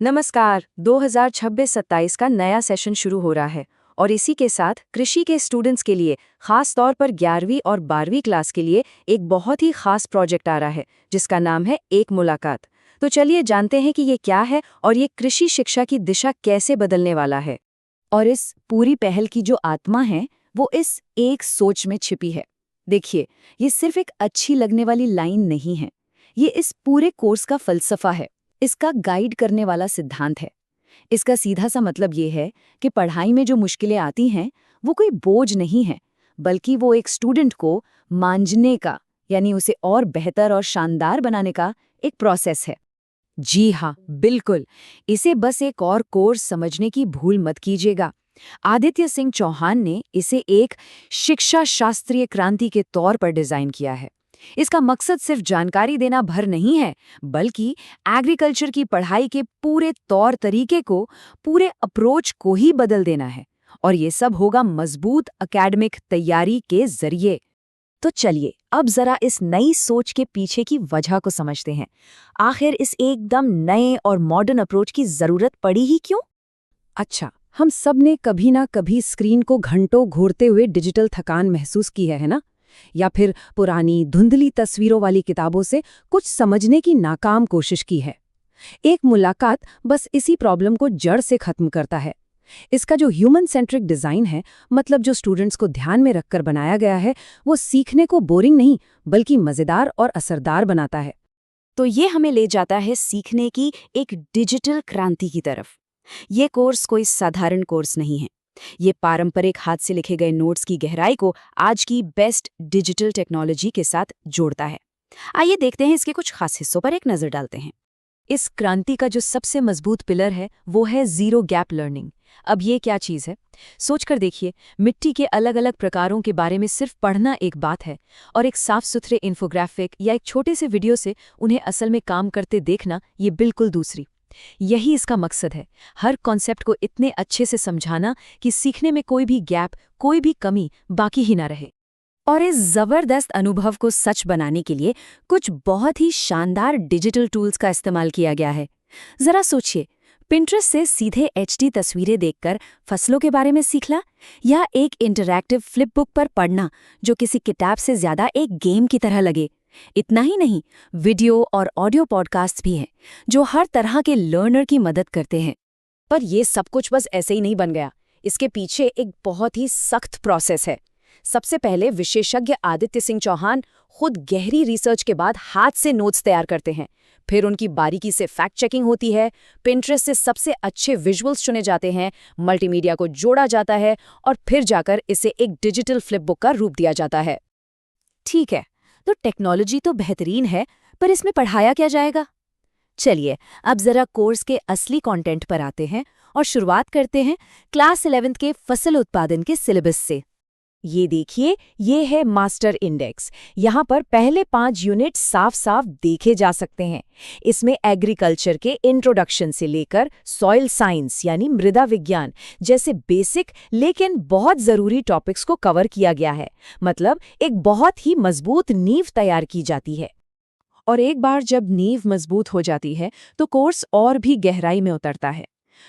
नमस्कार। 2026-27 का नया सेशन शुरू हो रहा है और इसी के साथ कृषि के स्टूडेंट्स के लिए खास तौर पर 11वीं और 12वीं क्लास के लिए एक बहुत ही खास प्रोजेक्ट आ रहा है जिसका नाम है एक मुलाकात। तो चलिए जानते हैं कि ये क्या है और ये कृषि शिक्षा की दिशा कैसे बदलने वाला है। और इस पूरी पहल की जो आत्मा है वो इस एक सोच में छिपी है। देखिए, ये सिर्फ एक अच्छी लगने वाली लाइन नहीं है, ये इस पूरे कोर्स का फलसफा है, इसका गाइड करने वाला सिद्धांत है। इसका सीधा सा मतलब ये है कि पढ़ाई में जो मुश्किलें आती हैं वो कोई बोझ नहीं है, बल्कि वो एक स्टूडेंट को मांझने का, यानी उसे और बेहतर और शानदार बनाने का एक प्रोसेस है। जी हाँ, बिल्कुल। इसे बस एक और कोर्स समझने की भूल मत कीजिएगा। आदित्य सिंह चौहान ने इसे एक शिक्षा शास्त्रीय क्रांति के तौर पर डिजाइन किया है। इसका मकसद सिर्फ जानकारी देना भर नहीं है, बल्कि एग्रीकल्चर की पढ़ाई के पूरे तौर तरीके को, पूरे अप्रोच को ही बदल देना है। और ये सब होगा मजबूत एकेडमिक तैयारी के जरिए। तो चलिए अब जरा इस नई सोच के पीछे की वजह को समझते हैं। आखिर इस एकदम नए और मॉडर्न अप्रोच की जरूरत पड़ी ही क्यों? अच्छा, हम सब ने कभी ना कभी स्क्रीन को घंटों घूरते हुए डिजिटल थकान महसूस की है ना? या फिर पुरानी धुंधली तस्वीरों वाली किताबों से कुछ समझने की नाकाम कोशिश की है। एक मुलाकात बस इसी प्रॉब्लम को जड़ से खत्म करता है। इसका जो ह्यूमन सेंट्रिक डिजाइन है, मतलब जो स्टूडेंट्स को ध्यान में रखकर बनाया गया है, वो सीखने को बोरिंग नहीं बल्कि मजेदार और असरदार बनाता है। तो ये हमें ले जाता है सीखने की एक डिजिटल क्रांति की तरफ। ये कोर्स कोई साधारण कोर्स नहीं है। ये पारंपरिक हाथ से लिखे गए नोट्स की गहराई को आज की बेस्ट डिजिटल टेक्नोलॉजी के साथ जोड़ता है। आइए देखते हैं इसके कुछ खास हिस्सों पर एक नजर डालते हैं। इस क्रांति का जो सबसे मजबूत पिलर है वो है जीरो गैप लर्निंग। अब ये क्या चीज़ है? सोचकर देखिए, मिट्टी के अलग अलग प्रकारों के बारे में सिर्फ पढ़ना एक बात है, और एक साफ सुथरे इन्फोग्राफिक या एक छोटे से वीडियो से उन्हें असल में काम करते देखना, ये बिल्कुल दूसरी। यही इसका मकसद है, हर कॉन्सेप्ट को इतने अच्छे से समझाना कि सीखने में कोई भी गैप, कोई भी कमी बाकी ही ना रहे। और इस जबरदस्त अनुभव को सच बनाने के लिए कुछ बहुत ही शानदार डिजिटल टूल्स का इस्तेमाल किया गया है। जरा सोचिए, पिंटरेस्ट से सीधे एचडी तस्वीरें देखकर फसलों के बारे में सीखना, या एक इंटरैक्टिव फ्लिप बुक पर पढ़ना जो किसी किताब से ज्यादा एक गेम की तरह लगे। इतना ही नहीं, वीडियो और ऑडियो पॉडकास्ट भी हैं जो हर तरह के लर्नर की मदद करते हैं। पर ये सब कुछ बस ऐसे ही नहीं बन गया। इसके पीछे एक बहुत ही सख्त प्रोसेस है। सबसे पहले विशेषज्ञ आदित्य सिंह चौहान खुद गहरी रिसर्च के बाद हाथ से नोट्स तैयार करते हैं। फिर उनकी बारीकी से फैक्ट चेकिंग होती है, पिंटरेस्ट से सबसे अच्छे विजुअल्स चुने जाते हैं, मल्टीमीडिया को जोड़ा जाता है और फिर जाकर इसे एक डिजिटल फ्लिप बुक का रूप दिया जाता है। ठीक है, तो टेक्नोलॉजी तो बेहतरीन है, पर इसमें पढ़ाया क्या जाएगा? चलिए अब जरा कोर्स के असली कंटेंट पर आते हैं और शुरुआत करते हैं क्लास 11th के फसल उत्पादन के सिलेबस से। ये देखिए, ये है मास्टर इंडेक्स। यहाँ पर पहले 5 यूनिट साफ साफ देखे जा सकते हैं। इसमें एग्रीकल्चर के इंट्रोडक्शन से लेकर सॉइल साइंस यानी मृदा विज्ञान जैसे बेसिक लेकिन बहुत ज़रूरी टॉपिक्स को कवर किया गया है। मतलब एक बहुत ही मजबूत नींव तैयार की जाती है। और एक बार जब नींव मजबूत हो जाती है तो कोर्स और भी गहराई में उतरता है।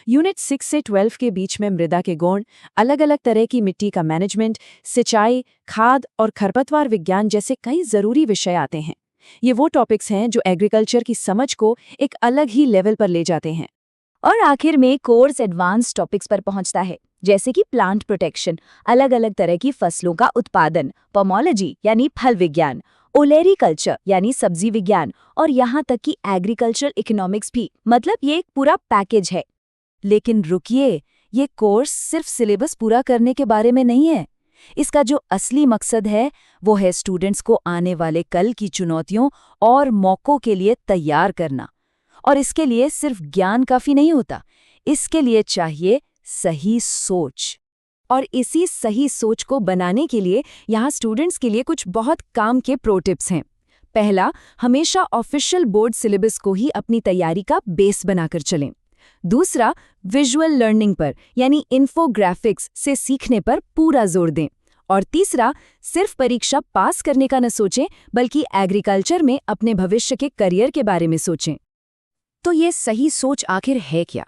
यूनिट 6 से 12 के बीच में मृदा के गुण, अलग अलग तरह की मिट्टी का मैनेजमेंट, सिंचाई, खाद और खरपतवार विज्ञान जैसे कई जरूरी विषय आते हैं। ये वो टॉपिक्स हैं जो एग्रीकल्चर की समझ को एक अलग ही लेवल पर ले जाते हैं। और आखिर में कोर्स एडवांस टॉपिक्स पर पहुंचता है, जैसे कि प्लांट प्रोटेक्शन, अलग अलग तरह की फसलों का उत्पादन, पोमोलॉजी यानी फल विज्ञान, ओलेरीकल्चर यानी सब्जी विज्ञान, और यहाँ तक कि एग्रीकल्चर इकोनॉमिक्स भी। मतलब ये एक पूरा पैकेज है। लेकिन रुकिए, ये कोर्स सिर्फ सिलेबस पूरा करने के बारे में नहीं है। इसका जो असली मकसद है वो है स्टूडेंट्स को आने वाले कल की चुनौतियों और मौकों के लिए तैयार करना। और इसके लिए सिर्फ ज्ञान काफी नहीं होता, इसके लिए चाहिए सही सोच। और इसी सही सोच को बनाने के लिए यहाँ स्टूडेंट्स के लिए कुछ बहुत काम के प्रो टिप्स हैं। पहला, हमेशा ऑफिशियल बोर्ड सिलेबस को ही अपनी तैयारी का बेस बनाकर चलें। दूसरा, विजुअल लर्निंग पर यानी इन्फोग्राफिक्स से सीखने पर पूरा जोर दें। और तीसरा, सिर्फ परीक्षा पास करने का न सोचें, बल्कि एग्रीकल्चर में अपने भविष्य के करियर के बारे में सोचें। तो ये सही सोच आखिर है क्या?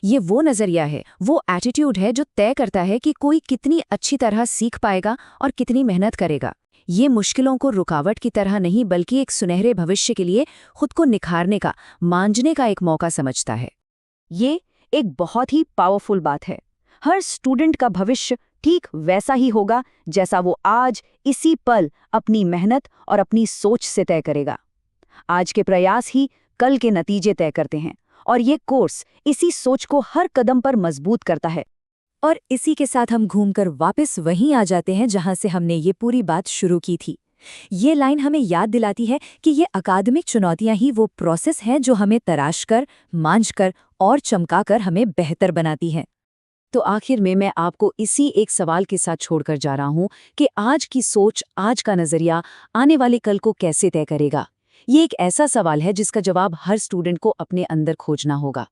ये वो नज़रिया है, वो एटीट्यूड है जो तय करता है कि कोई कितनी अच्छी तरह सीख पाएगा और कितनी मेहनत करेगा। ये मुश्किलों को रुकावट की तरह नहीं बल्कि एक सुनहरे भविष्य के लिए खुद को निखारने का, मांझने का एक मौका समझता है। ये एक बहुत ही पावरफुल बात है। हर स्टूडेंट का भविष्य ठीक वैसा ही होगा जैसा वो आज इसी पल अपनी मेहनत और अपनी सोच से तय करेगा। आज के प्रयास ही कल के नतीजे तय करते हैं और ये कोर्स इसी सोच को हर कदम पर मजबूत करता है। और इसी के साथ हम घूमकर वापस वहीं आ जाते हैं जहां से हमने ये पूरी बात शुरू की थी। ये लाइन हमें याद दिलाती है कि ये अकादमिक चुनौतियां ही वो प्रोसेस हैं जो हमें तराश कर, मांझ कर और चमका कर हमें बेहतर बनाती हैं। तो आखिर में मैं आपको इसी एक सवाल के साथ छोड़कर जा रहा हूं कि आज की सोच, आज का नजरिया आने वाले कल को कैसे तय करेगा। ये एक ऐसा सवाल है जिसका जवाब हर स्टूडेंट को अपने अंदर खोजना होगा।